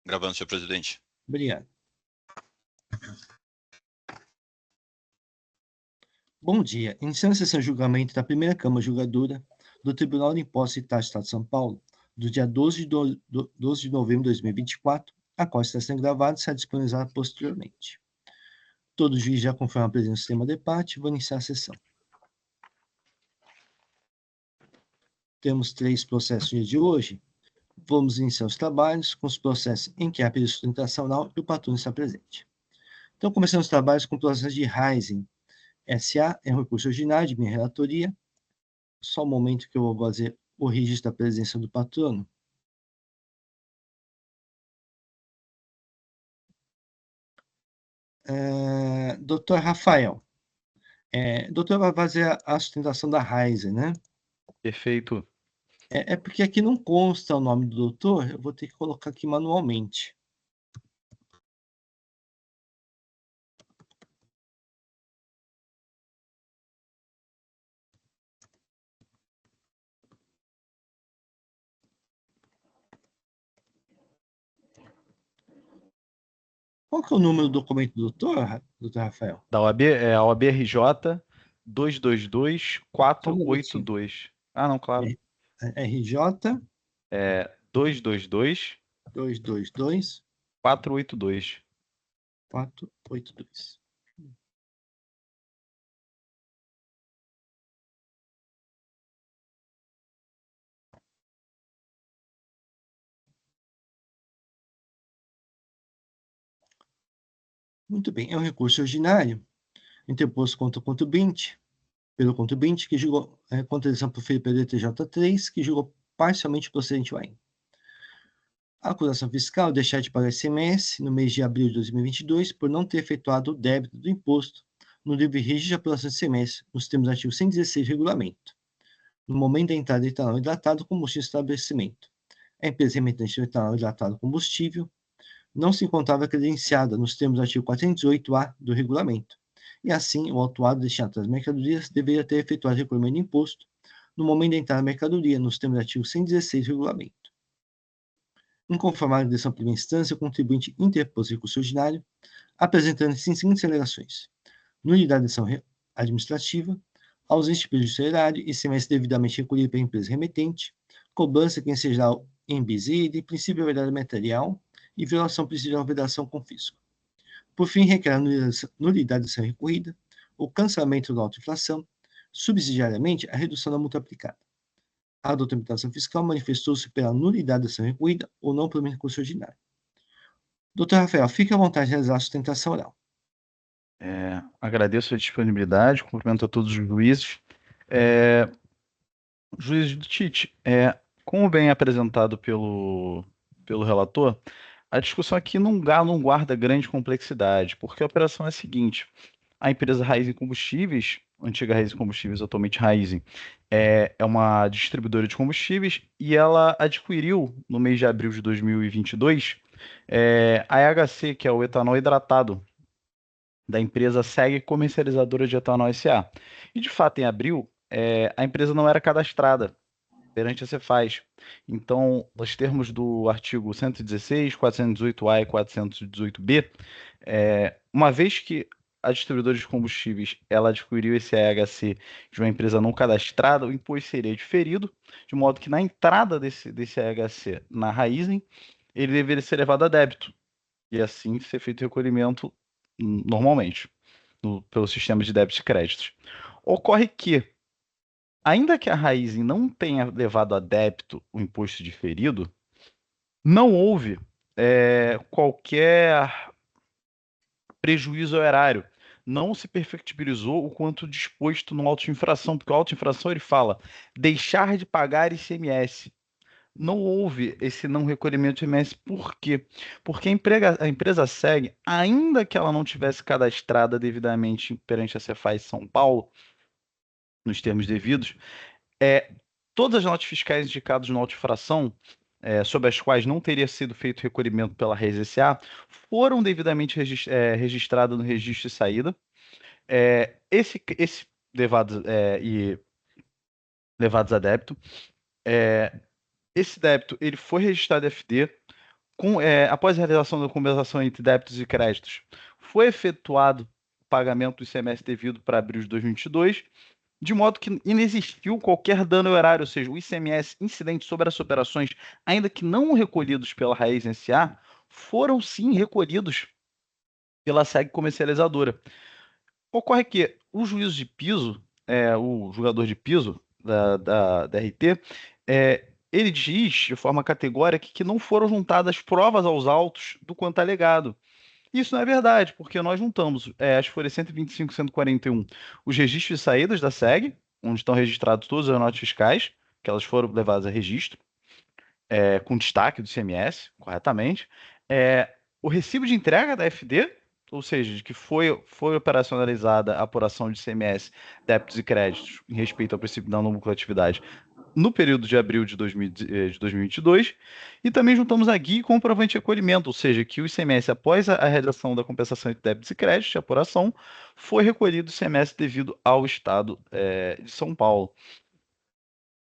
Gravando, senhor presidente. Obrigado. Bom dia. Iniciando a sessão de julgamento da primeira Câmara Julgadora do Tribunal de Impostos e Taxas do Estado de São Paulo, do dia 12 de novembro de 2024, a qual está sendo gravada e será disponibilizada posteriormente. Todo juiz já confirma a presença do sistema de parte. Vou iniciar a sessão. Temos 3 processos no dia de hoje. Vamos iniciar os trabalhos com os processos em que há pedido de sustentação oral e o patrono está presente. Então, começando os trabalhos com o processo de Rising S.A., é um recurso ordinário de minha relatoria. Só um momento que eu vou fazer o registro da presença do patrono. Doutor Rafael, doutor vai fazer a sustentação da Rising, né? Perfeito. É porque aqui não consta o nome do doutor, eu vou ter que colocar aqui manualmente. Qual que é o número do documento do doutor Rafael? Da OAB, a OAB-RJ 222-482. Ah, não, claro. RJ 222 222 482. 482. Muito bem, é um recurso ordinário interposto contra o contribuinte, pelo contribuinte que julgou contra a decisão proferida pelo DTJ3, que julgou parcialmente procedente o AIM. A acusação fiscal deixar de pagar ICMS no mês de abril de 2022 por não ter efetuado o débito do imposto no livre registro de apuração de ICMS, nos termos do artigo 116 do regulamento, no momento da entrada de etanol hidratado combustível no estabelecimento. A empresa remetente de etanol hidratado combustível não se encontrava credenciada nos termos do artigo 418-A do regulamento, e assim o autuado destinatário das mercadorias deveria ter efetuado recolhimento de imposto no momento da entrada da mercadoria, nos termos do artigo 116 do regulamento. Inconformado com a decisão de primeira instância, o contribuinte interpôs recurso ordinário, apresentando as seguintes alegações: nulidade da decisão administrativa, ausência de prejuízo erário, ICMS devidamente recolhido pela empresa remetente, cobrança que seja em bis idem, princípio da verdade material e violação do princípio da vedação com fisco. Por fim, requer a nulidade da decisão recorrida, o cancelamento da autoinflação, subsidiariamente a redução da multa aplicada. A doutrinação fiscal manifestou-se pela nulidade da ação recorrida ou não pelo recurso ordinário. Doutor Rafael, fique à vontade de realizar a sustentação oral. Agradeço a disponibilidade, cumprimento a todos os juízes. Juiz do Tite, como bem apresentado pelo relator, a discussão aqui não guarda grande complexidade, porque a operação é a seguinte: a empresa Raízen Combustíveis, antiga Raízen Combustíveis, atualmente Raízen, é uma distribuidora de combustíveis e ela adquiriu, no mês de abril de 2022, a EHC, que é o etanol hidratado, da empresa SEG Comercializadora de Etanol S.A. E, de fato, em abril, a empresa não era cadastrada perante a Cefaz. Então, nos termos do artigo 116, 418-A e 418-B, uma vez que a distribuidora de combustíveis ela adquiriu esse AHC de uma empresa não cadastrada, o imposto seria diferido, de modo que na entrada desse AHC na Raízen, ele deveria ser levado a débito, e assim ser feito o recolhimento normalmente, pelo sistema de débitos e créditos. Ocorre que, ainda que a Raízen não tenha levado a débito o imposto diferido, não houve qualquer prejuízo ao erário. Não se perfectibilizou o quanto disposto no auto de infração, porque o auto de infração ele fala deixar de pagar ICMS. Não houve esse não recolhimento de ICMS. Por quê? Porque a empresa segue, ainda que ela não tivesse cadastrada devidamente perante a Cefaz São Paulo, nos termos devidos, todas as notas fiscais indicadas no auto de infração, sobre as quais não teria sido feito recolhimento pela Reis S.A., foram devidamente registradas no registro de saída. Esse levados a débito. Esse débito ele foi registrado em FD, após a realização da compensação entre débitos e créditos, foi efetuado o pagamento do ICMS devido para abril de 2022, de modo que inexistiu qualquer dano ao erário, ou seja, o ICMS incidente sobre as operações, ainda que não recolhidos pela Raiz SA, foram sim recolhidos pela SEG comercializadora. Ocorre que o juízo de piso, o julgador de piso da RT, ele diz de forma categórica que não foram juntadas provas aos autos do quanto alegado. Isso não é verdade, porque nós juntamos as folhas 125 e 141, os registros de saídas da SEG, onde estão registrados todas as notas fiscais, que elas foram levadas a registro, com destaque do ICMS, corretamente. O recibo de entrega da FD, ou seja, de que foi operacionalizada a apuração de ICMS, débitos e créditos em respeito ao princípio da não lucratividade no período de abril de 2022, e também juntamos a guia e comprovante de recolhimento, ou seja, que o ICMS, após a realização da compensação de débitos e créditos de apuração, foi recolhido o ICMS devido ao Estado de São Paulo.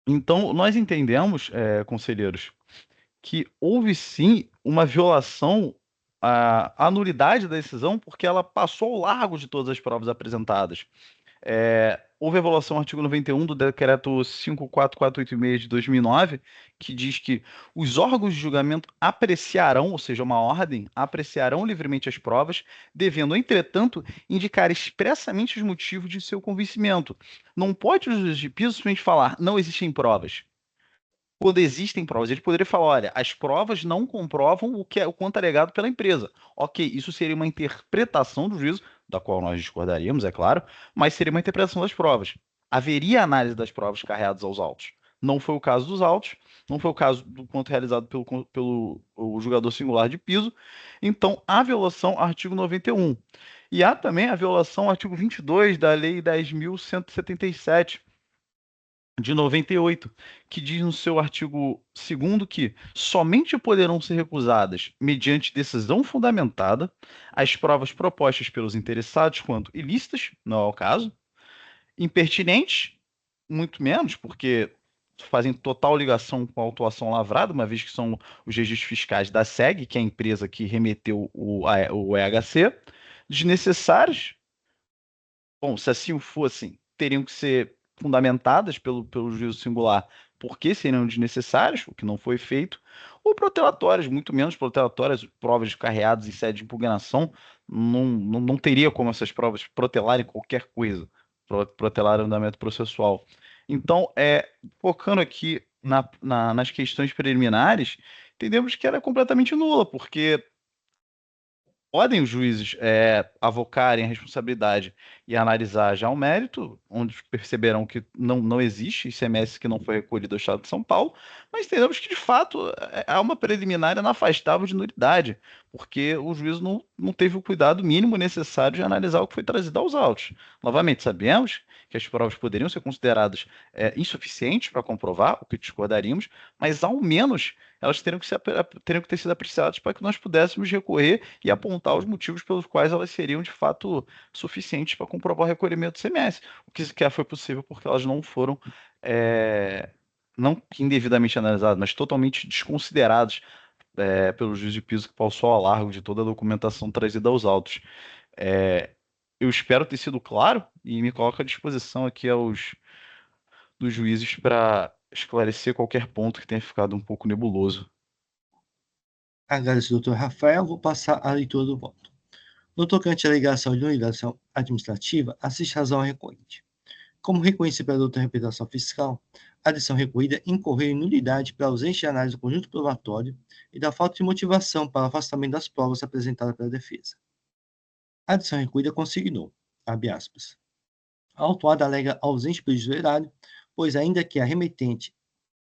Então, nós entendemos, conselheiros, que houve sim uma violação à nulidade da decisão, porque ela passou ao largo de todas as provas apresentadas. Houve a evolução ao artigo 91 do decreto 54486 de 2009, que diz que os órgãos de julgamento apreciarão, ou seja, uma ordem, apreciarão livremente as provas, devendo, entretanto, indicar expressamente os motivos de seu convencimento. Não pode o juiz de piso simplesmente falar, não existem provas. Quando existem provas, ele poderia falar, olha, as provas não comprovam o quanto alegado pela empresa. Ok, isso seria uma interpretação do juízo, da qual nós discordaríamos, é claro, mas seria uma interpretação das provas. Haveria análise das provas carreadas aos autos. Não foi o caso dos autos, não foi o caso do quanto realizado pelo o julgador singular de piso. Então, há violação ao artigo 91. E há também a violação ao artigo 22 da Lei 10.177, de 98, que diz no seu artigo 2º que somente poderão ser recusadas, mediante decisão fundamentada, as provas propostas pelos interessados quanto ilícitas, não é o caso, impertinentes, muito menos, porque fazem total ligação com a autuação lavrada, uma vez que são os registros fiscais da SEG, que é a empresa que remeteu o EHC, desnecessários. Bom, se assim fossem, teriam que ser fundamentadas pelo juízo singular, porque seriam desnecessários, o que não foi feito, ou protelatórias, muito menos protelatórias, provas carreadas em sede de impugnação, não teria como essas provas protelarem qualquer coisa, protelar o andamento processual. Então, focando aqui nas questões preliminares, entendemos que ela é completamente nula, porque podem os juízes avocarem a responsabilidade e analisar já o mérito, onde perceberão que não existe ICMS que não foi recolhido ao Estado de São Paulo, mas entendemos que, de fato, há uma preliminar inafastável de nulidade, porque o juiz não teve o cuidado mínimo necessário de analisar o que foi trazido aos autos. Novamente, sabemos que as provas poderiam ser consideradas insuficientes para comprovar, o que discordaríamos, mas, ao menos, elas teriam que ter sido apreciadas para que nós pudéssemos recorrer e apontar os motivos pelos quais elas seriam de fato suficientes para comprovar o recolhimento do ICMS. O que sequer foi possível porque elas não foram não indevidamente analisadas, mas totalmente desconsideradas pelo juiz de piso, que passou ao largo de toda a documentação trazida aos autos. Eu espero ter sido claro e me coloco à disposição aqui dos juízes para esclarecer qualquer ponto que tenha ficado um pouco nebuloso. Agradeço, doutor Rafael. Vou passar a leitura do voto. No tocante à alegação de nulidade administrativa, assiste razão ao recorrente. Como reconhecido pela doutora interpretação fiscal, a decisão recorrida incorreu em nulidade pela ausência de análise do conjunto probatório e da falta de motivação para o afastamento das provas apresentadas pela defesa. A decisão recorrida consignou, abre aspas, a autuada alega ausente prejuízo do erário, pois ainda que a remetente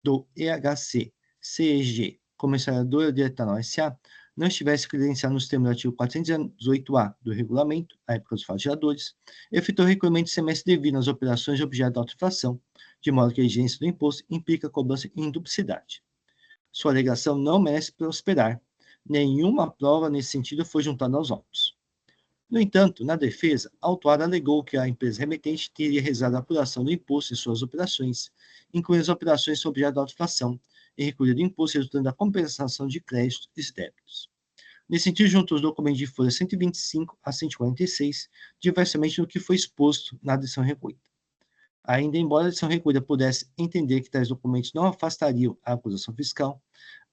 do EHC, CEG, comercializadora de etanol S.A., não estivesse credenciada nos termos do artigo 418-A do regulamento, à época dos fatiadores, efetuou o recolhimento de ICMS devido nas operações de objeto de autoinfração, de modo que a exigência do imposto implica cobrança em duplicidade. Sua alegação não merece prosperar. Nenhuma prova nesse sentido foi juntada aos autos. No entanto, na defesa, a autuada alegou que a empresa remetente teria realizado a apuração do imposto em suas operações, incluindo as operações sobre objeto de autoinfração, e recolha do imposto resultante da compensação de créditos e débitos. Nesse sentido, junto aos documentos de folha 125 a 146, diversamente do que foi exposto na decisão recolhida. Ainda, embora a decisão recolhida pudesse entender que tais documentos não afastariam a acusação fiscal,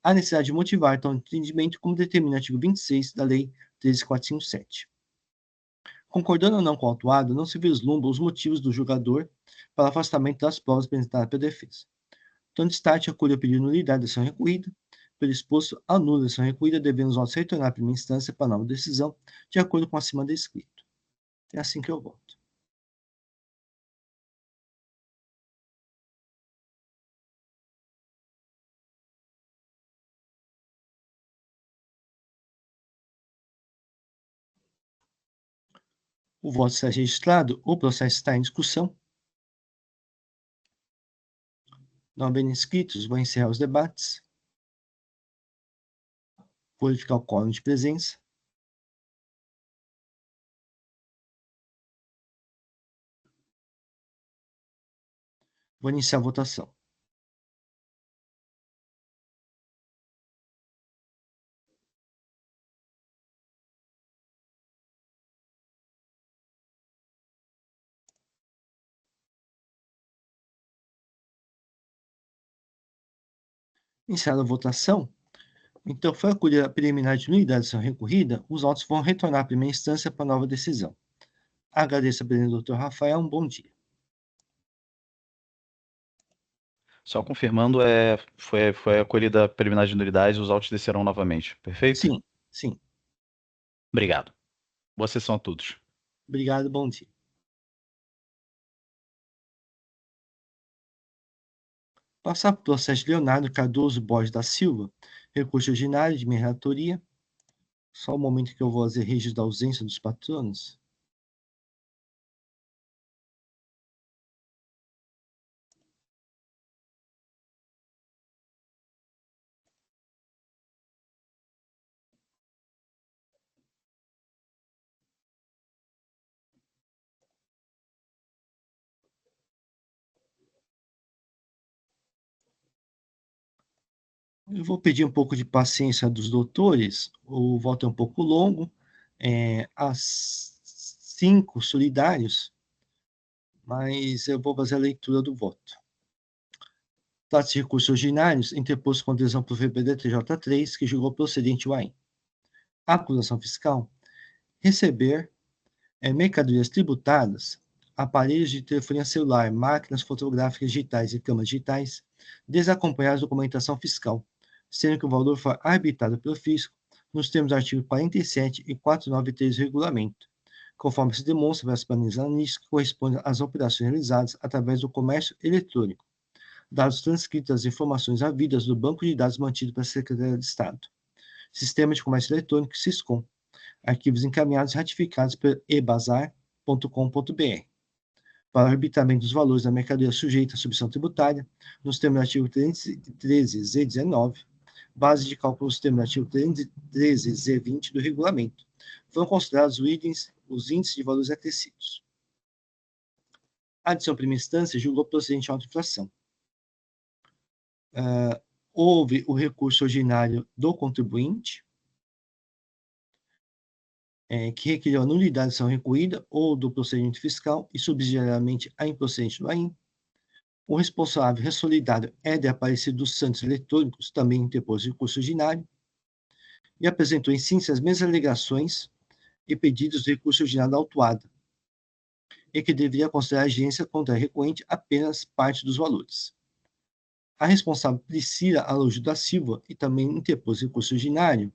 há necessidade de motivar tal entendimento, como determina o artigo 26 da Lei 13.457. Concordando ou não com o autuado, não se vislumbra os motivos do julgador para o afastamento das provas apresentadas pela defesa. Então, destaque acolhe o pedido de nulidade da decisão recolhida. Pelo exposto, anula a decisão recolhida, devendo os autos retornar à primeira instância para nova decisão, de acordo com o acima descrito. É assim que eu voto. O voto está registrado, o processo está em discussão. Não havendo inscritos, vou encerrar os debates. Vou verificar o quórum de presença. Vou iniciar a votação. Iniciada a votação, então foi acolhida a preliminar de nulidade da decisão recorrida, os autos vão retornar à primeira instância para nova decisão. Agradeço a presença do Dr. Rafael, um bom dia. Só confirmando, foi acolhida a preliminar de nulidade e os autos descerão novamente. Perfeito? Sim, sim. Obrigado. Boa sessão a todos. Obrigado, bom dia. Passar para o processo de Leonardo Cardoso Borges da Silva, recurso ordinário de minha relatoria. Só um momento que eu vou fazer registro da ausência dos patronos. Eu vou pedir um pouco de paciência dos doutores, o voto é um pouco longo. As 5 solidários, mas eu vou fazer a leitura do voto. Trata-se de recursos ordinários interposto com adesão pelo VPDTJ3, que julgou procedente o AIM. A acusação fiscal: receber mercadorias tributadas, aparelhos de telefonia celular, máquinas fotográficas digitais e câmeras digitais, desacompanhadas de documentação fiscal, sendo que o valor for arbitrado pelo fisco nos termos do artigo 47 e 493 do regulamento, conforme se demonstra pelas planilhas analíticas que correspondem às operações realizadas através do comércio eletrônico, dados transcritos das informações havidas do banco de dados mantido pela Secretaria de Estado, Sistema de Comércio Eletrônico, SISCOM, arquivos encaminhados e ratificados pelo ebazar.com.br, para o arbitramento dos valores da mercadoria sujeita à submissão tributária, nos termos do artigo 313Z19, base de cálculo nos termos do artigo 313Z20 do regulamento, foram considerados os índices de valores acrescidos. A adição primeira instância julgou procedente a autoinfração. Houve o recurso ordinário do contribuinte, que requeriu a nulidade da ação recolhida ou do procedimento fiscal e, subsidiariamente, a improcedente do AIM. O responsável ressolidário Éder Aparecido dos Santos Eletrônicos também interpôs recurso ordinário e apresentou em síntese as mesmas alegações e pedidos do recurso ordinário da autuada, e que deveria considerar a agência contra a recorrente apenas parte dos valores. A responsável Priscila Araújo da Silva e também interpôs recurso ordinário,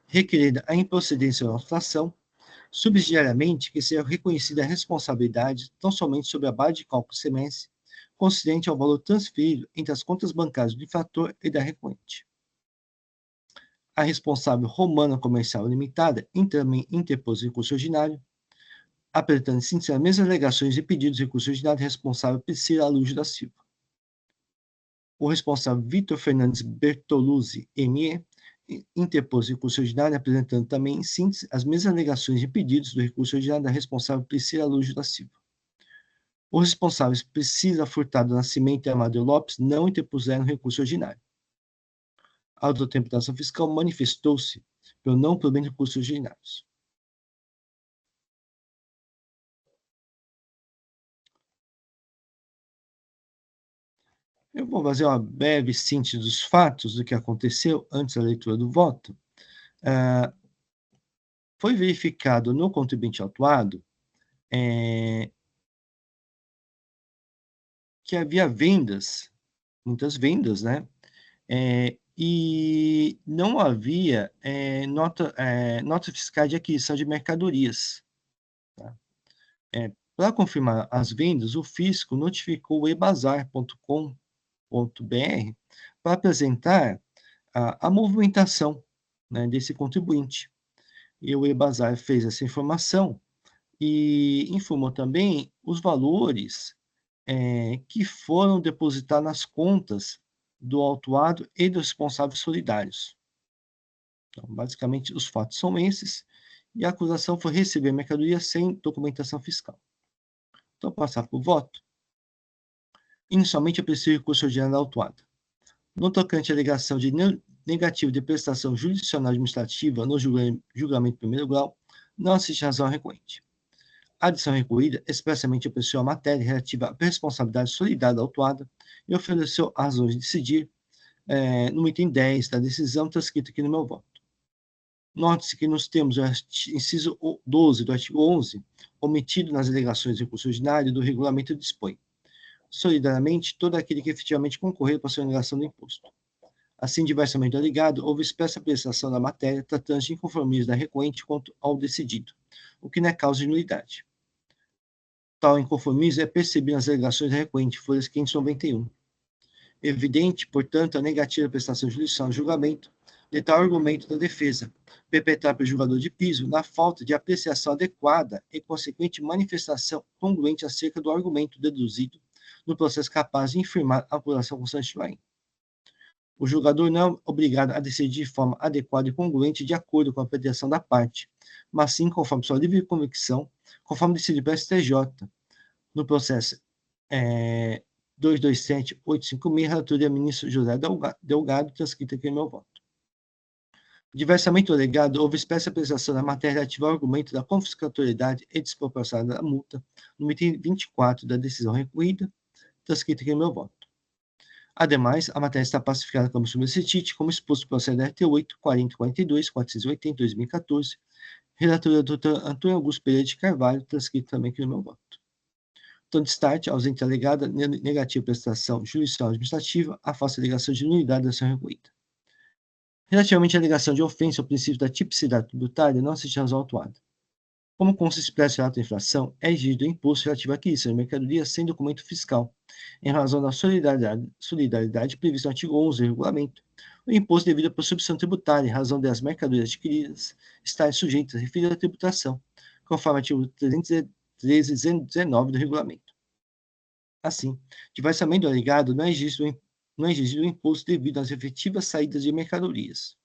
requerida a improcedência da inflação, subsidiariamente que seja reconhecida a responsabilidade tão somente sobre a base de cálculo semestre, concedente ao valor transferido entre as contas bancárias do infrator e da recorrente. A responsável Romana Comercial Limitada também interpôs recurso ordinário, apresentando síntese as mesmas alegações e pedidos de recurso ordinário responsável Priscila Araújo da Silva. O responsável Vitor Fernandes Bertoluzzi, ME, interpôs recurso ordinário, apresentando também, em síntese, as mesmas alegações e pedidos do recurso ordinário da responsável Priscila Araújo da Silva. Os responsáveis Priscila Furtado Nascimento e Amadeu Lopes não interpuseram recurso ordinário. A autotributação fiscal manifestou-se pelo não provimento de custos ordinários. Eu vou fazer uma breve síntese dos fatos do que aconteceu antes da leitura do voto. Foi verificado no contribuinte autuado que havia vendas, muitas vendas, né? E não havia notas fiscais de aquisição de mercadorias. Tá? Para confirmar as vendas, o fisco notificou o ebazar.com.br para apresentar a movimentação, né, desse contribuinte. E o ebazar fez essa informação e informou também os valores que foram depositados nas contas do autuado e dos responsáveis solidários. Então, basicamente, os fatos são esses, e a acusação foi receber mercadoria sem documentação fiscal. Então, passar para o voto. Inicialmente, aprecio o recurso ordinário da autuada. No tocante à alegação de negativo de prestação judicial administrativa no julgamento em primeiro grau, não assiste razão recorrente. A adição recorrida expressamente apreciou a matéria relativa à responsabilidade solidária da autuada e ofereceu razões de decidir no item 10 da decisão, transcrito aqui no meu voto. Note-se que nos termos do inciso 12 do artigo 11, omitido nas alegações de recurso ordinário do regulamento, dispõe: solidariamente todo aquele que efetivamente concorrer para a sonegação do imposto. Assim, diversamente do alegado, houve expressa apreciação da matéria, tratando-se de inconformismo da recorrente quanto ao decidido, o que não é causa de nulidade. Tal inconformismo é percebido nas alegações da recorrente, folhas 591. Evidente, portanto, a negativa prestação judicial no julgamento de tal argumento da defesa, perpetrado pelo julgador de piso, na falta de apreciação adequada e consequente manifestação congruente acerca do argumento deduzido no processo capaz de infirmar a apuração constitucional. O julgador não é obrigado a decidir de forma adequada e congruente de acordo com a apreciação da parte, mas sim conforme sua livre convicção, conforme decidido pelo STJ, no processo 227.856, relatoria ministro José Delgado, transcrita aqui no meu voto. Diversamente do alegado, houve expressa apreciação da matéria relativa ao argumento da confiscatoriedade e desproporcionalidade da multa, no item 24 da decisão recorrida, transcrita aqui no meu voto. Ademais, a matéria está pacificada como subsecite, como exposto no processo da RT 8, 4042, 480, 2014, relatoria do Dr. Antônio Augusto Pereira de Carvalho, transcrito também aqui no meu voto. Então, destarte, ausente alegada, negativa prestação judicial administrativa, afasta a alegação de nulidade da ação recorrida. Relativamente à alegação de ofensa ao princípio da tipicidade tributária, não assiste razão autuada. Como consta expresso em relato à infração, é exigido o imposto relativo à aquisição de mercadorias sem documento fiscal, em razão da solidariedade prevista no artigo 11 do regulamento, o imposto devido por substituição tributária, em razão das mercadorias adquiridas estarem sujeitas à referida tributação, conforme o artigo 313-19 do regulamento. Assim, diversamente do alegado, não é exigido o imposto devido às efetivas saídas de mercadorias.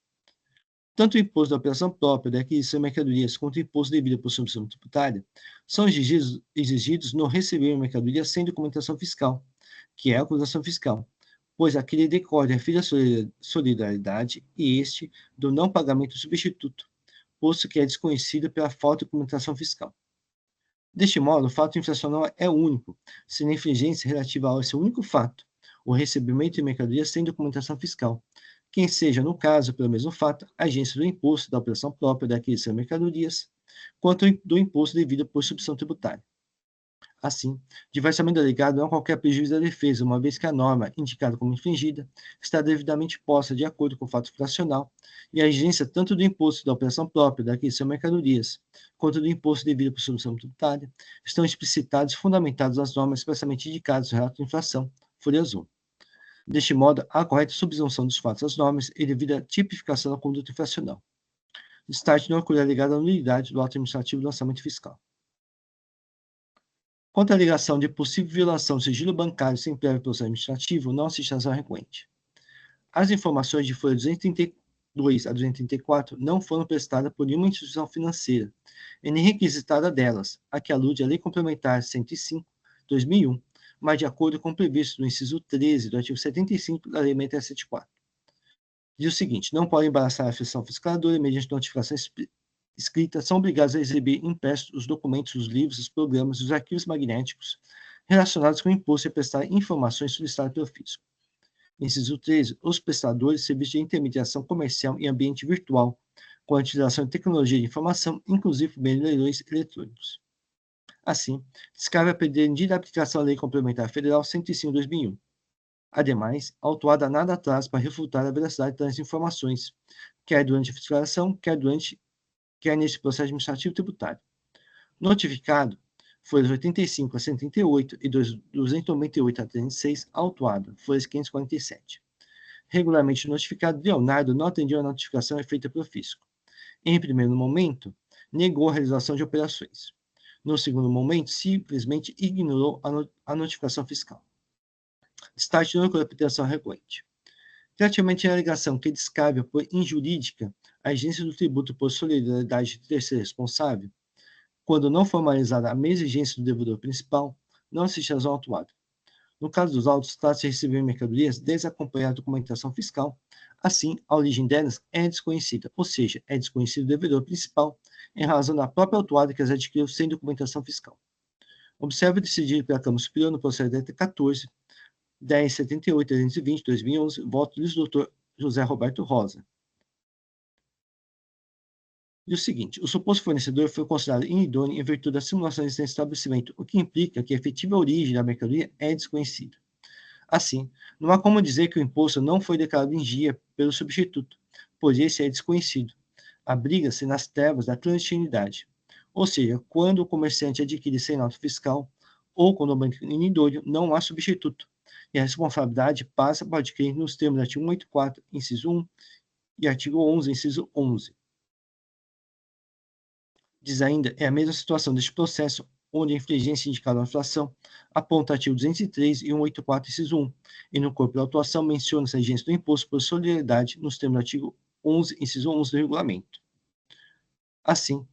Tanto o imposto da operação própria da aquisição de mercadorias quanto o imposto devido por substituição tributária são exigidos no receber uma mercadoria sem documentação fiscal, que é a acusação fiscal, pois aquele decorre da filha solidariedade e este do não pagamento do substituto, posto que é desconhecido pela falta de documentação fiscal. Deste modo, o fato infracional é único, sendo a infringência relativa a esse único fato, o recebimento de mercadoria sem documentação fiscal, quem seja, no caso, pelo mesmo fato, a agência do imposto da operação própria da aquisição de mercadorias, quanto do imposto devido por substituição tributária. Assim, diversamente do alegado, não há qualquer prejuízo da defesa, uma vez que a norma, indicada como infringida, está devidamente posta de acordo com o fato fracional, e a agência tanto do imposto da operação própria da aquisição de mercadorias, quanto do imposto devido por substituição tributária, estão explicitados e fundamentados nas normas expressamente indicadas no relato de infração, folha azul. Deste modo, há a correta subsunção dos fatos às normas e devida tipificação da conduta infracional. Destaque não ocorrer alegada a nulidade do ato administrativo do lançamento fiscal. Quanto à alegação de possível violação do sigilo bancário sem prévio processo administrativo, não assiste razão recorrente. As informações de folha 232 a 234 não foram prestadas por nenhuma instituição financeira, e nem requisitada delas, a que alude a Lei Complementar 105/2001, mas de acordo com o previsto no inciso 13 do artigo 75 da Lei 674. Diz o seguinte: não podem embaraçar a fiscal fiscaladora mediante notificação escrita, são obrigados a exibir impressos os documentos, os livros, os programas e os arquivos magnéticos relacionados com o imposto e prestar informações solicitadas pelo fisco. Inciso 13. Os prestadores de serviços de intermediação comercial em ambiente virtual, com a utilização de tecnologia de informação, inclusive por meio de leilões eletrônicos. Assim, descabe a pedir da aplicação da Lei Complementar Federal 105/2001. Ademais, a autuada nada traz para refutar a veracidade das informações, quer durante a fiscalização, quer neste processo administrativo tributário. Notificado, folhas 85 a 138 e 298 a 306, autuado, folhas 547. Regularmente notificado, Leonardo não atendeu a notificação feita pelo fisco. Em primeiro momento, negou a realização de operações. No segundo momento, simplesmente ignorou a notificação fiscal. Destaque de interpretação recorrente. Relativamente à alegação que descabe por injurídica a exigência do tributo por solidariedade de terceiro responsável, quando não formalizada a mesma exigência do devedor principal, não existe razão autuada. No caso dos autos, trata-se de receber mercadorias desacompanhada de documentação fiscal. Assim, a origem delas é desconhecida, ou seja, é desconhecido o devedor principal em razão da própria autuada que as adquiriu sem documentação fiscal. Observe o decidido pela Câmara Superior no processo DET 14, 1078-320, 2011, voto do Dr. José Roberto Rosa. E o seguinte: o suposto fornecedor foi considerado inidôneo em virtude da simulação de existência do estabelecimento, o que implica que a efetiva origem da mercadoria é desconhecida. Assim, não há como dizer que o imposto não foi declarado em dia pelo substituto, pois esse é desconhecido. Abriga-se nas trevas da clandestinidade, ou seja, quando o comerciante adquire sem nota fiscal ou quando o banco inidôneo, não há substituto, e a responsabilidade passa para o adquirente nos termos do artigo 184, inciso 1, e artigo 11, inciso 11. Diz ainda, é a mesma situação deste processo, onde a infligência indicada na inflação aponta artigo 203 e 184, inciso 1, e no corpo da autuação menciona-se a exigência do imposto por solidariedade nos termos do artigo 11, inciso 11 do regulamento. Assim,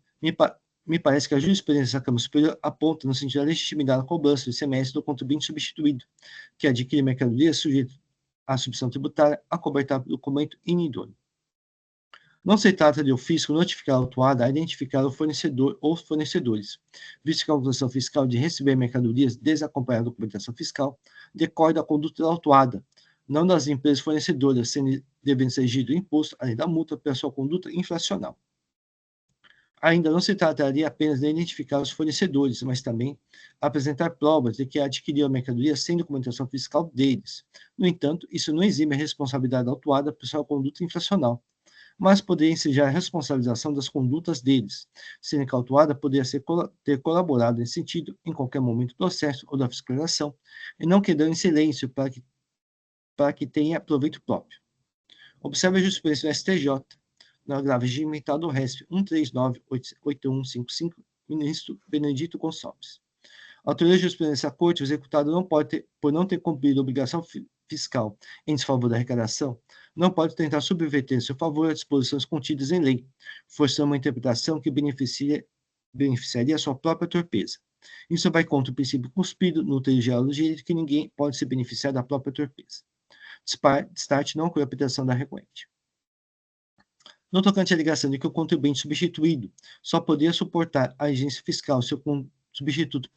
me parece que a jurisprudência da Câmara Superior aponta no sentido da legitimidade da cobrança do ICMS do contribuinte substituído, que adquire mercadoria sujeita à substituição tributária acobertada pelo documento inidôneo. Não se trata de o fisco notificar a autuada a identificar o fornecedor ou fornecedores, visto que a obrigação fiscal de receber mercadorias desacompanhada da documentação fiscal decorre da conduta da autuada, não das empresas fornecedoras, devendo ser exigido o imposto, além da multa, pela sua conduta infracional. Ainda não se trataria apenas de identificar os fornecedores, mas também apresentar provas de que adquiriu a mercadoria sem documentação fiscal deles. No entanto, isso não exime a responsabilidade da autuada por sua conduta infracional, mas poderia ensejar a responsabilização das condutas deles, sendo que a autuada poderia ter colaborado nesse sentido em qualquer momento do processo ou da fiscalização, e não quedando em silêncio para que tenha proveito próprio. Observe a jurisprudência do STJ, na grave regimental do RESP 139-8155, ministro Benedito Gonçalves. A autoria da jurisprudência da Corte, o executado não pode por não ter cumprido a obrigação fiscal em desfavor da arrecadação, não pode tentar subverter em seu favor as disposições contidas em lei, forçando uma interpretação que beneficiaria a sua própria torpeza. Isso vai contra o princípio cuspido no texto geral do direito que ninguém pode se beneficiar da própria torpeza. Destaque não ocorreu a pretensão da recorrente. No tocante à alegação de que o contribuinte substituído só poderia suportar a exigência fiscal se o substituto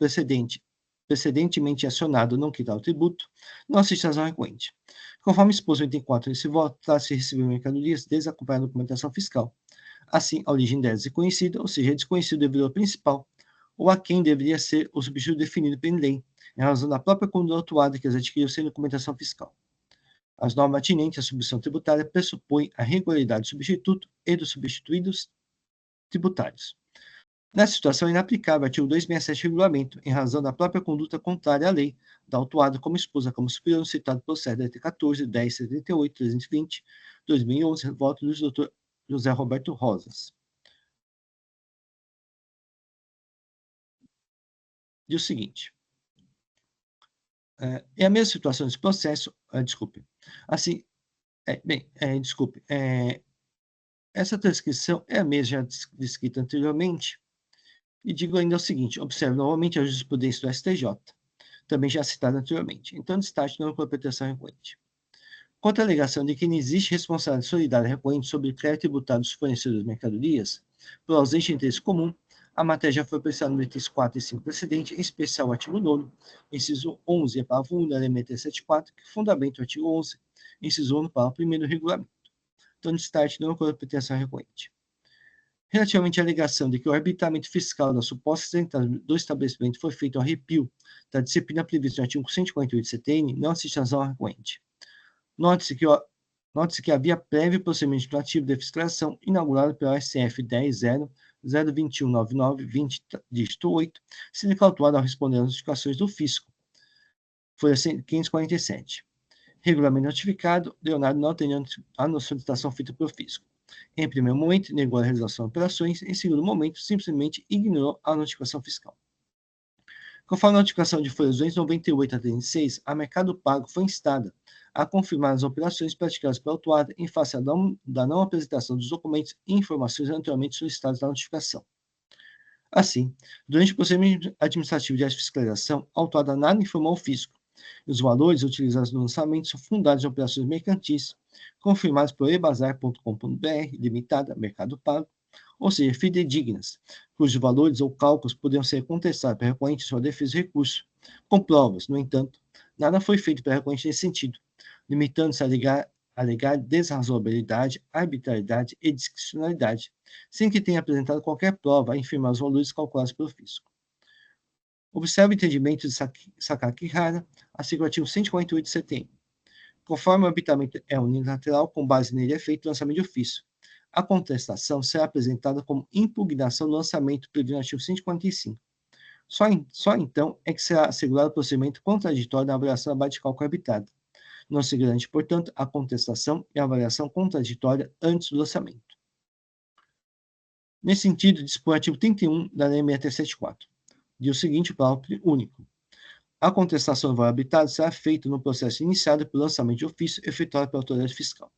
precedentemente acionado não quitar o tributo, não assiste razão recorrente. Conforme exposto no 84 desse voto, trata-se de receber mercadorias desacompanhadas da documentação fiscal. Assim, a origem delas é desconhecida, ou seja, é desconhecido o devedor principal, ou a quem deveria ser o substituto definido pela lei, em razão da própria conduta autuada que as adquiriu sem documentação fiscal. As normas atinentes à substituição tributária pressupõem a regularidade do substituto e dos substituídos tributários. Nessa situação, é inaplicável o artigo 267 do regulamento, em razão da própria conduta contrária à lei da autuada, como expôs a Câmara Superior no citado processo da DT 14, 1078, 320, 2011, voto do Dr. José Roberto Rosas. E o seguinte: é a mesma situação desse processo, desculpe. Assim, desculpe, essa transcrição é a mesma já descrita anteriormente, e digo ainda o seguinte: observe novamente a jurisprudência do STJ, também já citada anteriormente. Então, destaque não com a pretensão recorrente. Quanto à alegação de que não existe responsabilidade solidária recorrente sobre crédito tributado dos fornecedores de mercadorias, por ausente de interesse comum, a matéria já foi apreciada no itens 4 e 5 precedente, em especial o artigo 9º, inciso 11, parágrafo 1 da Lei 674, que fundamenta o artigo 11, inciso 1, parágrafo 1º do regulamento. Então, destaque não ocorre pretensão recorrente. Relativamente à alegação de que o arbitramento fiscal da suposta isentagem do estabelecimento foi feito ao arrepio da disciplina prevista no artigo 148 do CTN, não assiste razão recorrente. Note-se que havia prévio procedimento legislativo de fiscalização inaugurado pela SF 10.0.0219920, dígito 8, sendo cautuado ao responder às notificações do fisco. Folha 547. Regulamento notificado, Leonardo não atendeu a solicitação feita pelo fisco. Em primeiro momento, negou a realização de operações, em segundo momento, simplesmente ignorou a notificação fiscal. Conforme a notificação de folhas 298 a 36, a Mercado Pago foi instada a confirmar as operações praticadas pela autuada em face da não apresentação dos documentos e informações anteriormente solicitadas na notificação. Assim, durante o procedimento administrativo de fiscalização, a autuada nada informou ao fisco. Os valores utilizados no lançamento são fundados em operações mercantis, confirmadas por ebazar.com.br, limitada, Mercado Pago, ou seja, fidedignas, cujos valores ou cálculos poderiam ser contestados pela recorrente em sua defesa de recurso, com provas. No entanto, nada foi feito pela recorrente nesse sentido, limitando-se a alegar desrazoabilidade, arbitrariedade e discricionalidade, sem que tenha apresentado qualquer prova a infirmar os valores calculados pelo fisco. Observe o entendimento de Sakakihara, artigo 148 do CTN. Conforme o arbitramento é unilateral, com base nele é feito o lançamento de ofício. A contestação será apresentada como impugnação do lançamento previsto no artigo 145. Só então é que será assegurado o procedimento contraditório na avaliação da base de cálculo arbitrada. Não se garante, portanto, a contestação e a avaliação contraditória antes do lançamento. Nesse sentido, dispõe o artigo 31 da Lei 674. Diz o seguinte, parágrafo único. A contestação do valor arbitrário será feita no processo iniciado pelo lançamento de ofício efetuado pela autoridade fiscal.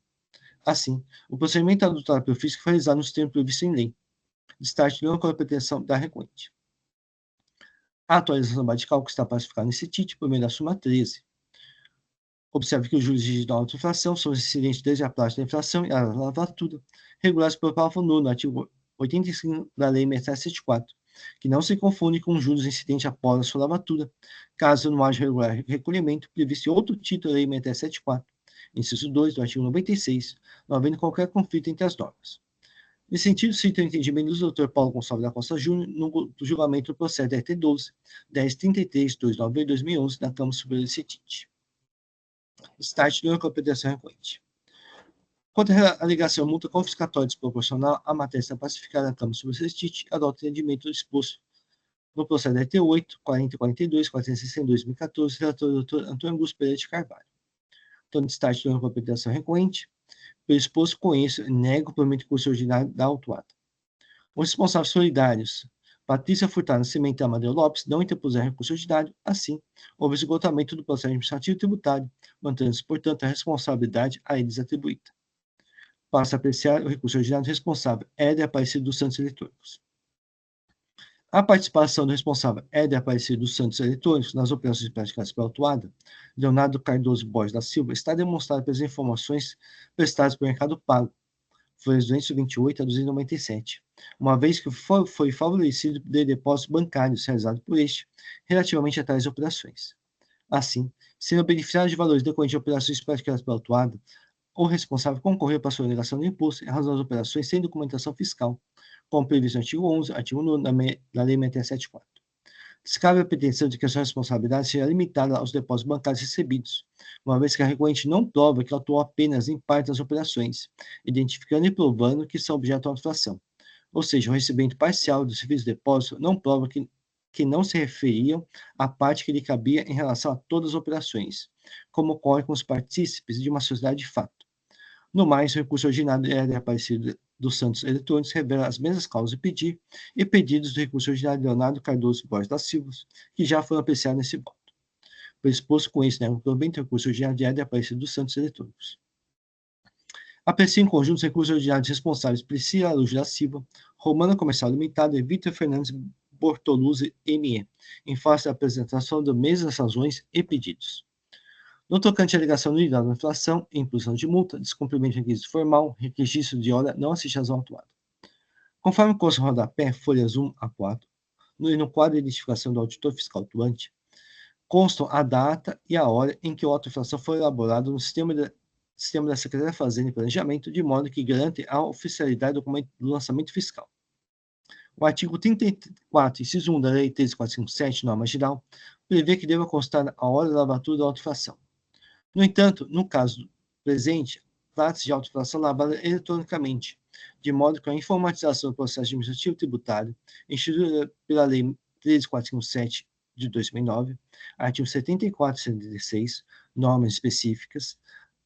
Assim, o procedimento adotado pelo fisco foi realizado nos termos previstos em lei. Destaque não com a pretensão da recorrente. A atualização da base de cálculo está pacificada nesse título por meio da súmula 13. Observe que os juros de auto-inflação são incidentes desde a prática da inflação e a lavatura, regulados pelo parágrafo 9º, artigo 85 da Lei 674, que não se confunde com juros incidentes após a sua lavatura, caso não haja regular recolhimento previsto em outro título da Lei 674, inciso 2 do artigo 96, não havendo qualquer conflito entre as normas. Nesse sentido, cita o entendimento do Dr. Paulo Gonçalves da Costa Júnior no julgamento do processo DRT 12, 1033-292-2011, da Câmara Superior de CETIT. Start de compreensão recorrente. Quanto à alegação multa confiscatória desproporcional, a matéria está pacificada na Câmara Superior de CETIT, adota o entendimento disposto no processo DRT 8, 4042, 462, 2014, relator Dr. Antônio Augusto Pereira de Carvalho. Então, destaque de compreensão recorrente. Pelo exposto, conheço e nego o provimento de curso ordinário da autuada. Os responsáveis solidários, Patrícia Furtado Nascimento e Amadeu Lopes, não interpuseram recurso ordinário, assim, houve esgotamento do processo administrativo e tributário, mantendo-se, portanto, a responsabilidade a eles atribuída. Passa a apreciar o recurso ordinário responsável, Éder Aparecido dos Santos Eletrônicos. A participação do responsável Éder Aparecido dos Santos Eletrônicos nas operações praticadas pela autuada, Leonardo Cardoso Borges da Silva, está demonstrado pelas informações prestadas pelo Mercado Pago, folhas 228 a 297, uma vez que foi favorecido de depósitos bancários realizados por este relativamente a tais operações. Assim, sendo beneficiário de valores decorrentes de operações praticadas pela autuada, o responsável concorreu para a sua negação do imposto em razão das operações sem documentação fiscal, como previsto no artigo 11, artigo 9 da Lei 674. Descabe a pretensão de que a sua responsabilidade seja limitada aos depósitos bancários recebidos, uma vez que a recorrente não prova que atuou apenas em parte das operações, identificando e provando que são objeto de autuação. Ou seja, o recebimento parcial do serviço de depósito não prova que não se referiam à parte que lhe cabia em relação a todas as operações, como ocorre com os partícipes de uma sociedade de fato. No mais, o recurso ordinário de Aparecido dos Santos Eletrônicos revela as mesmas causas de pedir e pedidos do recurso ordinário de Leonardo Cardoso Borges da Silva, que já foram apreciados nesse voto. Por exposto com isso, provimento do recurso ordinário de Aparecido dos Santos Eletrônicos. Aprecio em conjunto os recursos ordinários responsáveis Priscila Araújo da Silva, Romana Comercial Limitada e Vitor Fernandes Bortoluzzi ME, em face da apresentação das mesmas razões e pedidos. No tocante à alegação nulidade da inflação, imposição de multa, descumprimento de requisito formal, registro de hora não assiste razão autuada. Conforme consta no rodapé, folhas 1 a 4, no quadro de identificação do auditor fiscal atuante, constam a data e a hora em que o auto de inflação foi elaborado no sistema da Secretaria da Fazenda e Planejamento, de modo que garante a oficialidade do lançamento fiscal. O artigo 34, inciso 1 da Lei 13.457, norma geral, prevê que deva constar a hora da lavatura da auto-inflação. No entanto, no caso presente, trata-se de auto-inflação lavada eletronicamente, de modo que a informatização do processo administrativo tributário, instituída pela Lei 13.457 de 2009, artigo 74 e 76, normas específicas,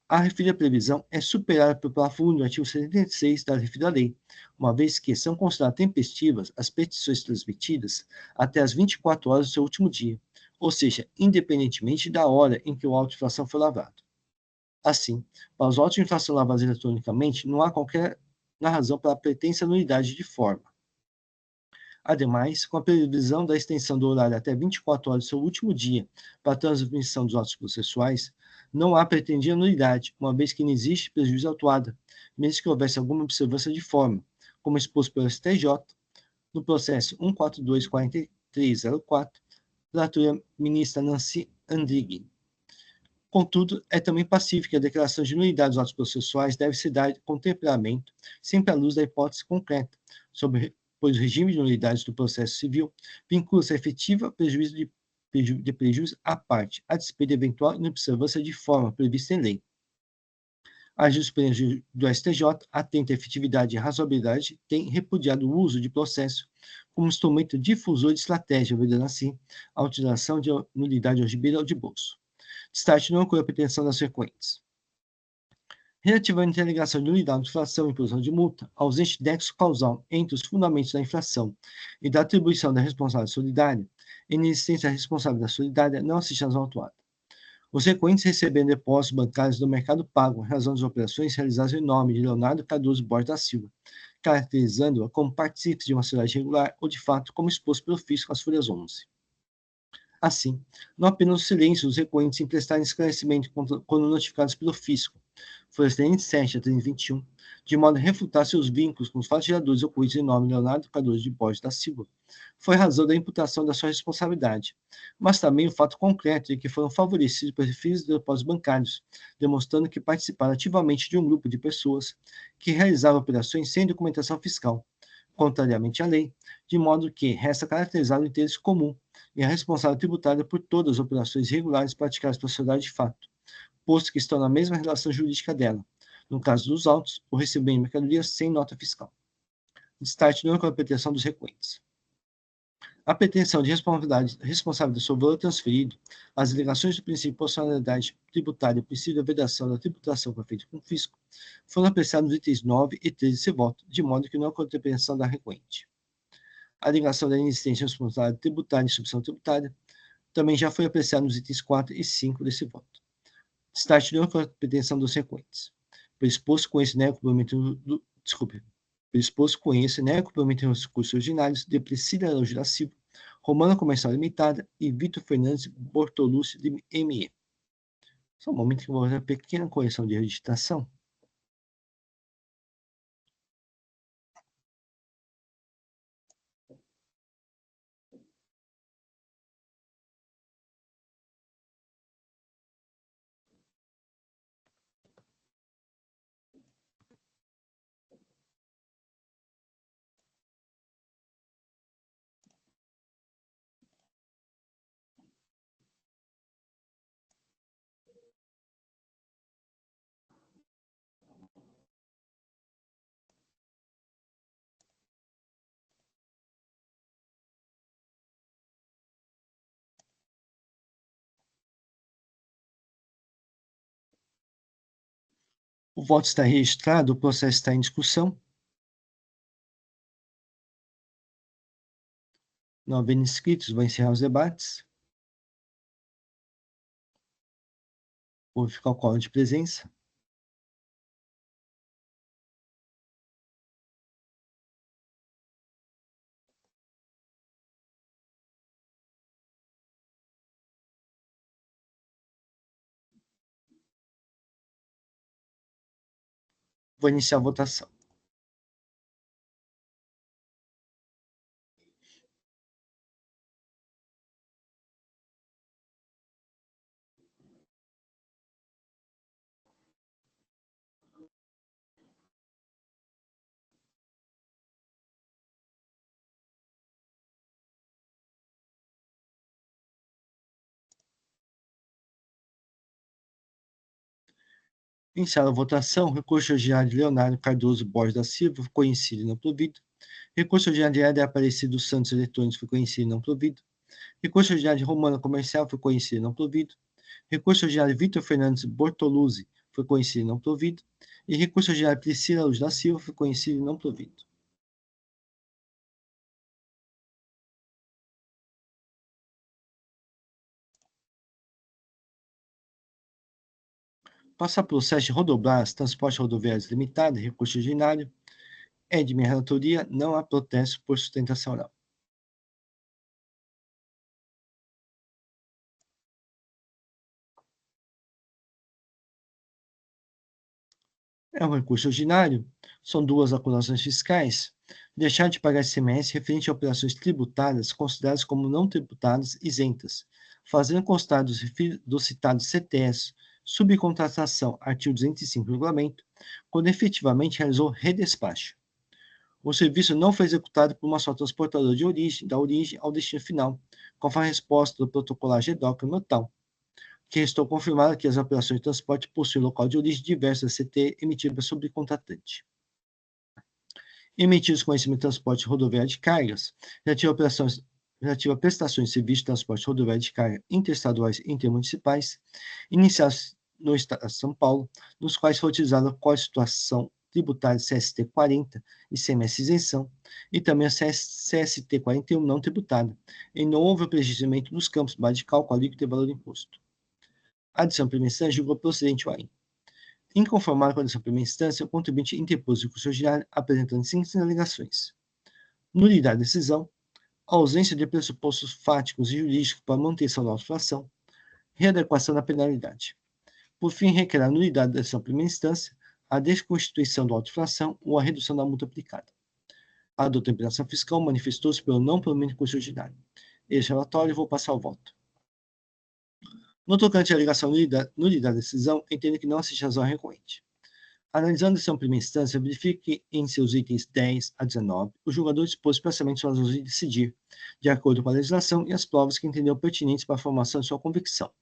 a referida previsão é superada pelo parágrafo do artigo 76 da referida lei, uma vez que são consideradas tempestivas as petições transmitidas até as 24 horas do seu último dia, ou seja, independentemente da hora em que o auto de inflação foi lavrado. Assim, para os autos de inflação lavados eletronicamente, não há qualquer razão para a pretensão nulidade de forma. Ademais, com a previsão da extensão do horário até 24 horas do seu último dia para a transmissão dos autos processuais, não há pretendida nulidade, uma vez que não existe prejuízo autuado, mesmo que houvesse alguma observância de forma, como exposto pelo STJ no processo 142.4304, relatora ministra Nancy Andrighi. Contudo, é também pacífico que a declaração de nulidade dos autos processuais deve se dar com temperamento, sempre à luz da hipótese concreta, pois o regime de nulidades do processo civil vincula-se a efetiva prejuízo à parte, a despeito de eventual inobservância de forma prevista em lei. A jurisprudência do STJ, atenta à efetividade e razoabilidade, tem repudiado o uso de processo como instrumento difusor de estratégia, vedando assim a utilização de nulidade algibeira ou de bolso. Destaque não ocorre a pretensão das frequentes. Relativamente à alegação de nulidade de inflação e imposição de multa, ausente nexo causal entre os fundamentos da inflação e da atribuição da responsabilidade solidária, inexistência da responsabilidade solidária não assiste às autuadas. Os recorrentes receberam depósitos bancários do Mercado Pago em razão das operações realizadas em nome de Leonardo Cardoso Borges da Silva, caracterizando-a como partícipe de uma sociedade irregular ou, de fato, como exposto pelo fisco às folhas 11. Assim, não apenas o silêncio dos recorrentes em prestarem esclarecimento quando notificados pelo fisco, folhas 307 a 321, de modo a refutar seus vínculos com os fatos geradores ocorridos em nome de Leonardo Cardoso de Borges da Silva, foi razão da imputação da sua responsabilidade, mas também o fato concreto de que foram favorecidos por refis de depósitos bancários, demonstrando que participaram ativamente de um grupo de pessoas que realizavam operações sem documentação fiscal, contrariamente à lei, de modo que resta caracterizado o interesse comum e a responsável tributária por todas as operações irregulares praticadas pela sociedade de fato, posto que estão na mesma relação jurídica dela, no caso dos autos, o recebimento de mercadorias sem nota fiscal. Destaque não com a pretensão dos requerentes. A pretensão de responsabilidade sobre o valor transferido, as alegações do princípio de proporcionalidade tributária e o princípio da vedação da tributação para feito com o fisco foram apreciados nos itens 9 e 13 desse voto, de modo que não há compreensão da requerente. A alegação da inexistência de responsabilidade tributária e substituição tributária também já foi apreciada nos itens 4 e 5 desse voto. Destaque não com a pretensão dos requerentes. Predisposto com esse predisposto com esse, cumprimento dos recursos originários de Priscila Araújo da Silva, Romana Comercial Limitada e Vitor Fernandes Bortolucci de ME. Só um momento que eu vou fazer uma pequena correção de registração. O voto está registrado, o processo está em discussão. Não havendo inscritos, vou encerrar os debates. Vou verificar o quórum de presença. Vou iniciar a votação. Iniciada a votação, recurso ordinário de Leonardo Cardoso Borges da Silva, foi conhecido e não provido. Recurso ordinário de Éder Aparecido Santos Eletrônicos, foi conhecido e não provido. Recurso ordinário de Romana Comercial, foi conhecido e não provido. Recurso ordinário de Vitor Fernandes Bortoluzzi, foi conhecido e não provido. E recurso ordinário de Priscila Luz da Silva, foi conhecido e não provido. Passar pelo SESC Rodobras, Transporte Rodoviários Limitado, recurso ordinário. É de minha relatoria, não há protesto por sustentação oral. É um recurso ordinário, são duas acusações fiscais. Deixar de pagar ICMS referente a operações tributárias consideradas como não tributadas isentas, fazendo constar do citado CTS subcontratação, artigo 205 do regulamento, quando efetivamente realizou redespacho. O serviço não foi executado por uma só transportadora de origem, da origem ao destino final, conforme a resposta do protocolar GEDOC no tal, que restou confirmado que as operações de transporte possuem local de origem diverso da CT emitida pela subcontratante. Emitidos conhecimento de transporte rodoviário de cargas, relativa a prestações de serviço de transporte rodoviário de carga interestaduais e intermunicipais, iniciados no Estado de São Paulo, nos quais foi utilizada a Código de Situação Tributária CST 40 e CMS isenção, e também a CST 41 não tributada, e não houve o preenchimento dos campos base de cálculo, alíquota e valor do imposto. A adição primeira instância julgou procedente o AIM. Inconformado com a adição primeira instância, o contribuinte interpôs o recurso ordinário, apresentando 5 alegações: nulidade da decisão, ausência de pressupostos fáticos e jurídicos para manutenção da autofração, readequação da penalidade. Por fim, requer a nulidade da decisão primeira instância, a desconstituição da autofração ou a redução da multa aplicada. A doutora Imperação Fiscal manifestou-se pelo não provimento do recurso ordinário. Este relatório, vou passar ao voto. No tocante à alegação nulidade da decisão, entendo que não assiste razão recorrente. Analisando a decisão primeira instância, verifique que, em seus itens 10 a 19, o julgador dispôs expressamente suas razões de decidir, de acordo com a legislação e as provas que entendeu pertinentes para a formação de sua convicção.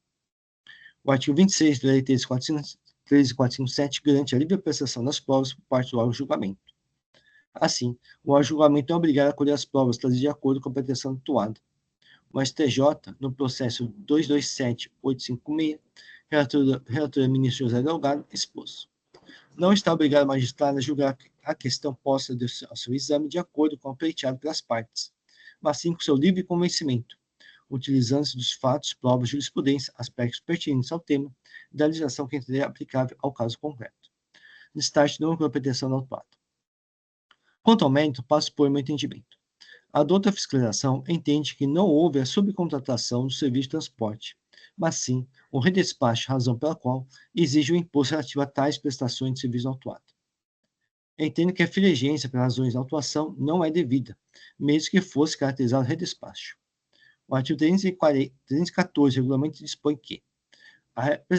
O artigo 26 da Lei 13.457 garante a livre apreciação das provas por parte do órgão de julgamento. Assim, o órgão de julgamento é obrigado a colher as provas trazidas de acordo com a pretensão atuada. O STJ, no processo 227856, relator ministro José Delgado, expôs: não está obrigado o magistrado a julgar a questão posta ao seu exame de acordo com o pleiteado pelas partes, mas sim com seu livre convencimento, utilizando-se dos fatos, provas, jurisprudência, aspectos pertinentes ao tema e da legislação que entender aplicável ao caso concreto. Destaque não com a pretensão do autuado. Quanto ao mérito, passo por meu entendimento. A douta fiscalização entende que não houve a subcontratação do serviço de transporte, mas sim o redespacho, razão pela qual exige o imposto relativo a tais prestações de serviço autuado. Entendo que a diligência pelas razões da autuação não é devida, mesmo que fosse caracterizado redespacho. O artigo 314 do regulamento dispõe que,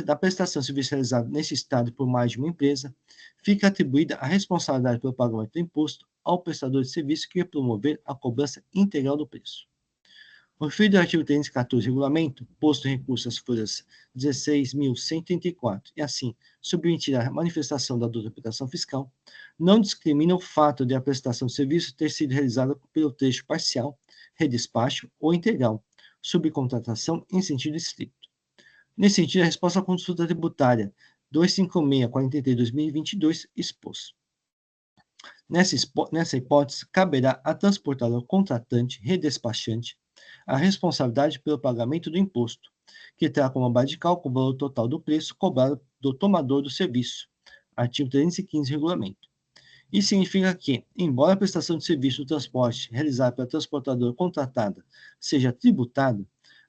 da prestação de serviço realizado nesse estado por mais de uma empresa, fica atribuída a responsabilidade pelo pagamento do imposto ao prestador de serviço que promover a cobrança integral do preço. O referido artigo 314 do regulamento, posto em recurso às folhas 16.134 e assim submetido à manifestação da douta aplicação fiscal, não discrimina o fato de a prestação de serviço ter sido realizada pelo trecho parcial, redespacho ou integral, subcontratação em sentido estrito. Nesse sentido, a resposta à consulta tributária 256-43/2022 expôs. Nessa hipótese, caberá à transportadora contratante redespachante a responsabilidade pelo pagamento do imposto, que terá como base de cálculo o valor total do preço cobrado do tomador do serviço, artigo 315 do regulamento. Isso significa que, embora a prestação de serviço do transporte realizada pela transportadora contratada seja tributada,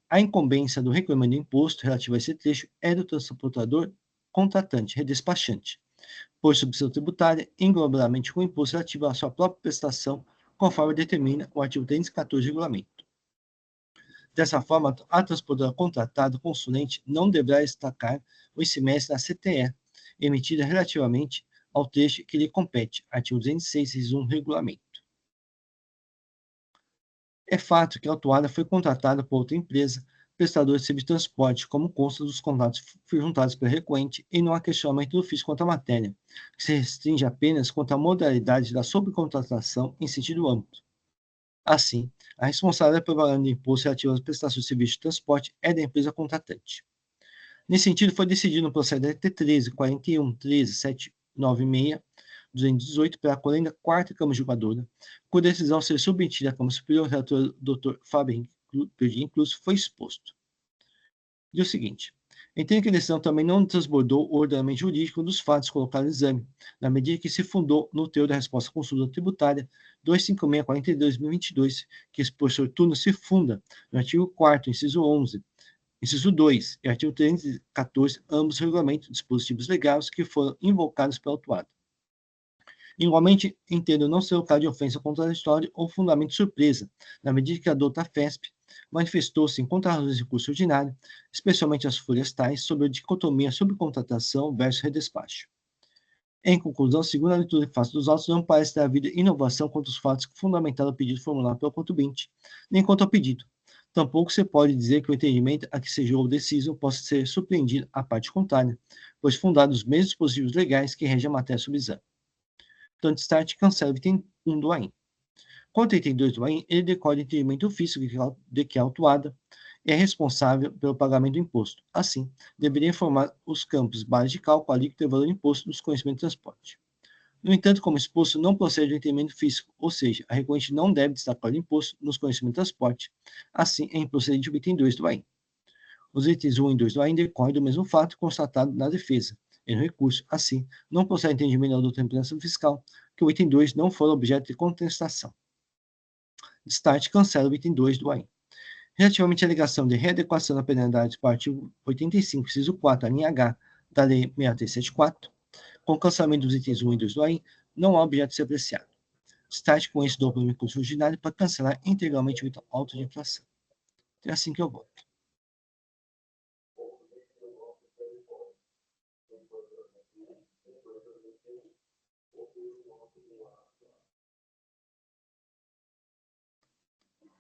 a incumbência do recolhimento do imposto relativo a esse trecho é do transportador contratante, redespachante, por substituição tributária, englobadamente com o imposto relativo à sua própria prestação, conforme determina o artigo 314 do regulamento. Dessa forma, a transportadora contratada consulente não deverá destacar o ICMS da CTE, emitida relativamente ao trecho que lhe compete, artigo 206, inciso 1 do regulamento. É fato que a autuada foi contratada por outra empresa, prestadora de serviço de transporte, como consta dos contratos juntados pela requerente, e não há questionamento do ofício quanto à matéria, que se restringe apenas quanto à modalidade da subcontratação em sentido amplo. Assim, a responsável pelo valor do imposto relativo às prestações de serviço de transporte é da empresa contratante. Nesse sentido, foi decidido no processo DT 13.41.13.796, 218, pela Colenda Quarta Câmara Julgadora, por decisão ser submetida à Câmara Superior, o relator Dr. Fábio Perdi incluso, foi exposto. E o seguinte: entendo que a decisão também não transbordou o ordenamento jurídico dos fatos colocados no exame, na medida que se fundou no teor da resposta à consulta tributária 256/42/2022, que esse professor Turno se funda no artigo 4º, inciso 11, inciso 2 e artigo 314, ambos regulamentos, dispositivos legais que foram invocados pela autuada. Igualmente, entendo não ser o caso de ofensa contraditória ou fundamento de surpresa, na medida que a douta FESP manifestou-se em contra-razões de recurso ordinário, especialmente as folhas tais, sobre a dicotomia subcontratação versus redespacho. Em conclusão, segundo a leitura de fato dos autos, não parece ter havido inovação quanto aos fatos que fundamentaram o pedido formulado pelo contribuinte, nem quanto ao pedido. Tampouco se pode dizer que o entendimento a que se julgou deciso possa ser surpreendido à parte contrária, pois fundados os mesmos dispositivos legais que regem a matéria sob exame. Portanto, start cancela o item 1 do AIM. Quanto ao item 2 do AIM, ele decorre do entendimento ofício de que a autuada é responsável pelo pagamento do imposto. Assim, deveria informar os campos base de cálculo, alíquota e valor do imposto dos conhecimentos de transporte. No entanto, como exposto, não procede do entendimento físico, ou seja, a recorrente não deve destacar o imposto nos conhecimentos de transporte. Assim, é improcedente o item 2 do AIM. Os itens 1 e 2 do AIM decorrem do mesmo fato constatado na defesa e no recurso. Assim, não procede entendimento da doutrina implementação fiscal que o item 2 não for objeto de contestação. Start cancela o item 2 do AIM. Relativamente à alegação de readequação da penalidade para o artigo 85, inciso 4, a linha H da Lei 6374, com o cancelamento dos itens 1 e 2 do AIM, não há objeto a ser apreciado. Start com esse duplo recurso ordinário para cancelar integralmente o item auto de inflação. É assim que eu voto.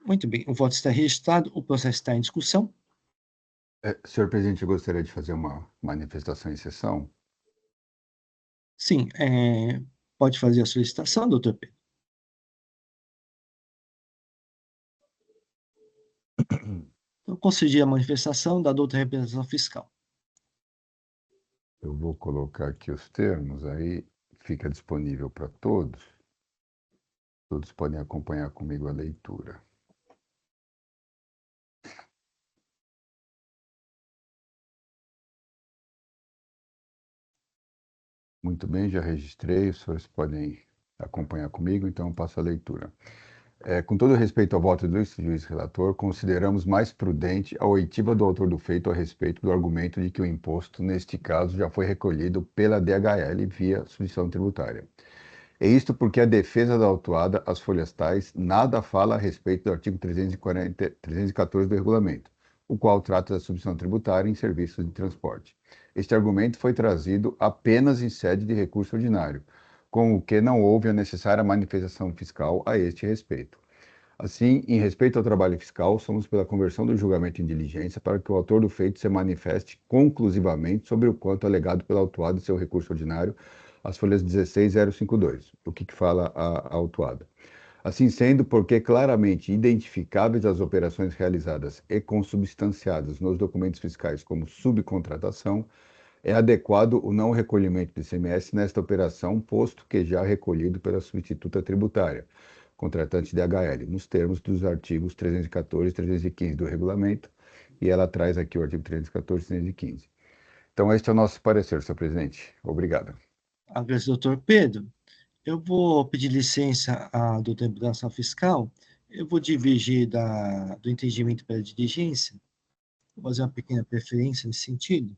Muito bem, o voto está registrado, o processo está em discussão. Senhor presidente, eu gostaria de fazer uma manifestação em sessão. Sim, pode fazer a solicitação, doutor Pedro. Então, concedi a manifestação da doutora representação fiscal. Eu vou colocar aqui os termos, aí fica disponível para todos. Todos podem acompanhar comigo a leitura. Muito bem, já registrei, os senhores podem acompanhar comigo, então eu passo a leitura. Com todo respeito ao voto do juiz relator, consideramos mais prudente a oitiva do autor do feito a respeito do argumento de que o imposto, neste caso, já foi recolhido pela DHL via substituição tributária. E isto porque a defesa da autuada, as folhas tais, nada fala a respeito do artigo 314 do regulamento, o qual trata da substituição tributária em serviços de transporte. Este argumento foi trazido apenas em sede de recurso ordinário, com o que não houve a necessária manifestação fiscal a este respeito. Assim, em respeito ao trabalho fiscal, somos pela conversão do julgamento em diligência para que o autor do feito se manifeste conclusivamente sobre o quanto alegado pela autuada em seu recurso ordinário, as folhas 16052, o que fala a autuada. Assim sendo, porque claramente identificáveis as operações realizadas e consubstanciadas nos documentos fiscais como subcontratação, é adequado o não recolhimento de ICMS nesta operação, posto que já recolhido pela substituta tributária, contratante DHL, nos termos dos artigos 314 e 315 do regulamento, e ela traz aqui o artigo 314 e 315. Então, este é o nosso parecer, senhor presidente. Obrigado. Agradeço, doutor Pedro. Eu vou pedir licença à doutora implementação fiscal, eu vou divergir do entendimento pela diligência, vou fazer uma pequena preferência nesse sentido.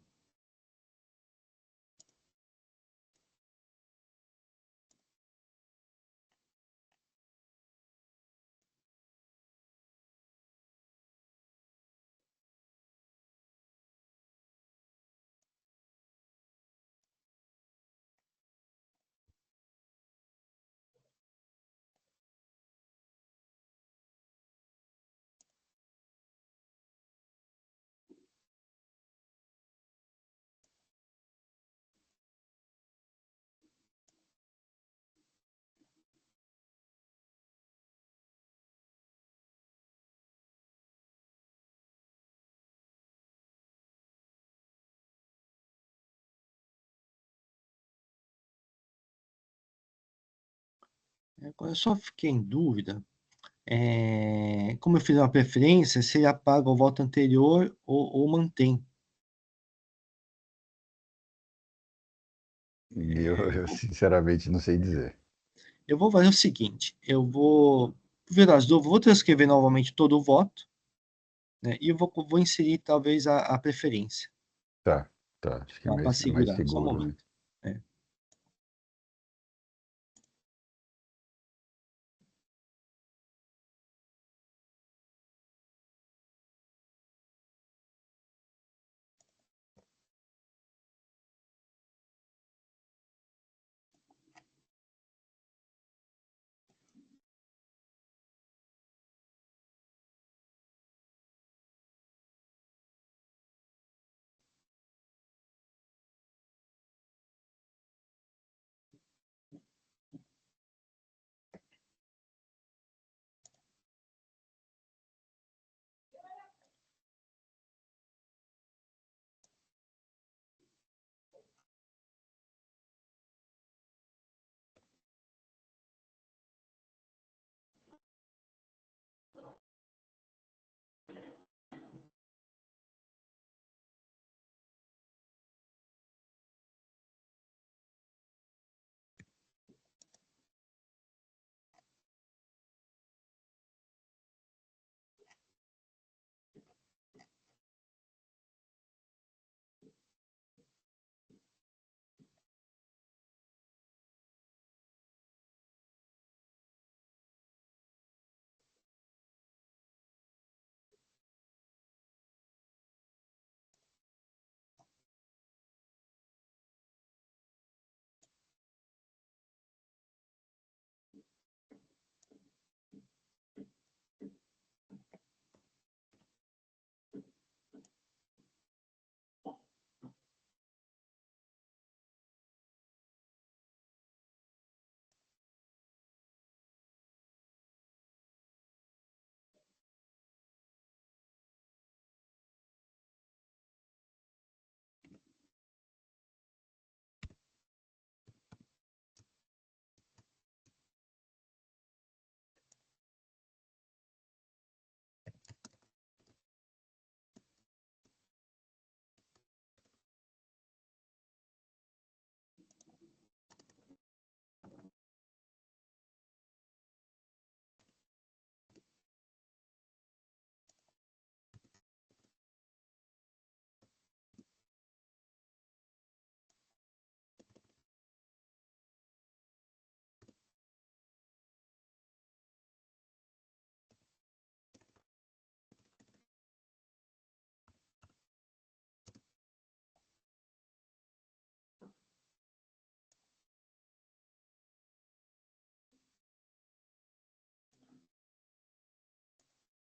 Agora eu só fiquei em dúvida, como eu fiz uma preferência, se ele apaga o voto anterior ou mantém. E eu sinceramente não sei dizer. Eu vou fazer o seguinte, eu vou ver as dúvidas, vou transcrever novamente todo o voto, né, e eu vou inserir talvez a preferência, Tá, tá. Acho que é para é mais segurar. Só um seguro, né? momento. É.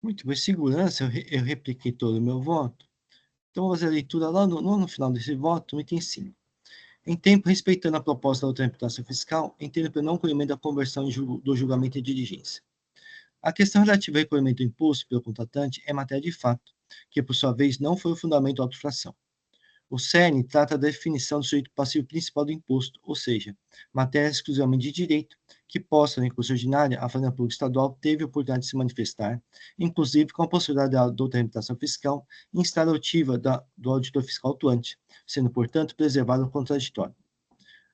Muito bem, segurança, eu repliquei todo o meu voto. Então, vou fazer a leitura lá no final desse voto, no item 5. Em tempo, respeitando a proposta da outra imputação fiscal, entendo pelo não acolhimento da conversão do julgamento em diligência. A questão relativa ao recolhimento do imposto pelo contratante é matéria de fato, que, por sua vez, não foi o fundamento da auto-infração. O cerne trata da definição do sujeito passivo principal do imposto, ou seja, matéria exclusivamente de direito, que posta no recurso ordinário, a Fazenda Pública Estadual teve a oportunidade de se manifestar, inclusive com a possibilidade da outra reputação fiscal instaurativa do auditor fiscal atuante, sendo, portanto, preservado o contraditório.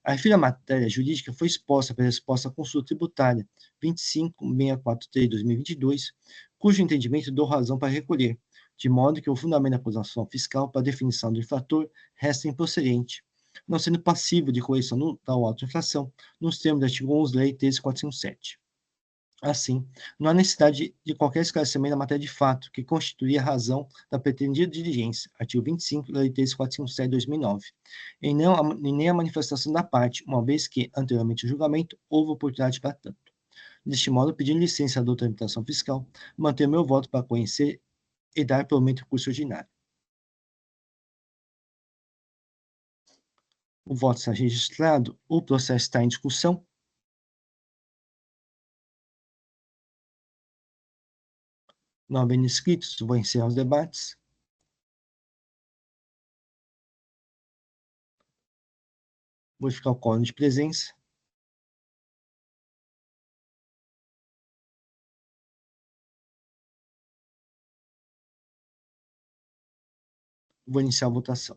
A referida matéria jurídica foi exposta pela resposta à consulta tributária 25643/2022, cujo entendimento dou razão para recolher, de modo que o fundamento da acusação fiscal para a definição do infrator resta improcedente, não sendo passível de correção da auto-infração, nos termos do artigo 11 da Lei 13.457. Assim, não há necessidade de qualquer esclarecimento da matéria de fato, que constituía a razão da pretendida diligência, artigo 25 da Lei 13.457/2009, e nem a manifestação da parte, uma vez que, anteriormente ao julgamento, houve oportunidade para tanto. Deste modo, pedindo licença à doutora tramitação fiscal, mantenho meu voto para conhecer e dar provimento ao curso ordinário. O voto está registrado, o processo está em discussão. Não havendo inscritos, vou encerrar os debates. Vou verificar o quórum de presença. Vou iniciar a votação.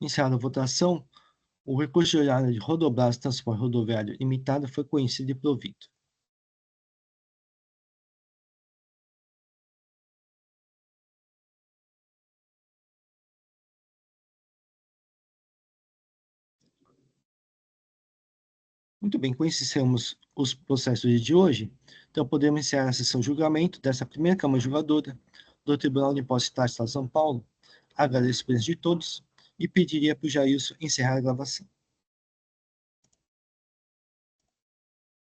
Iniciada a votação, o recurso de horário de Rodobras Transporte Rodoviário Limitada foi conhecido e provido. Muito bem, com isso encerramos os processos de hoje. Então, podemos iniciar a sessão de julgamento dessa primeira Câmara Julgadora do Tribunal de Impostos e Taxas de São Paulo. Agradeço a presença de todos e pediria para o Jailson encerrar a gravação.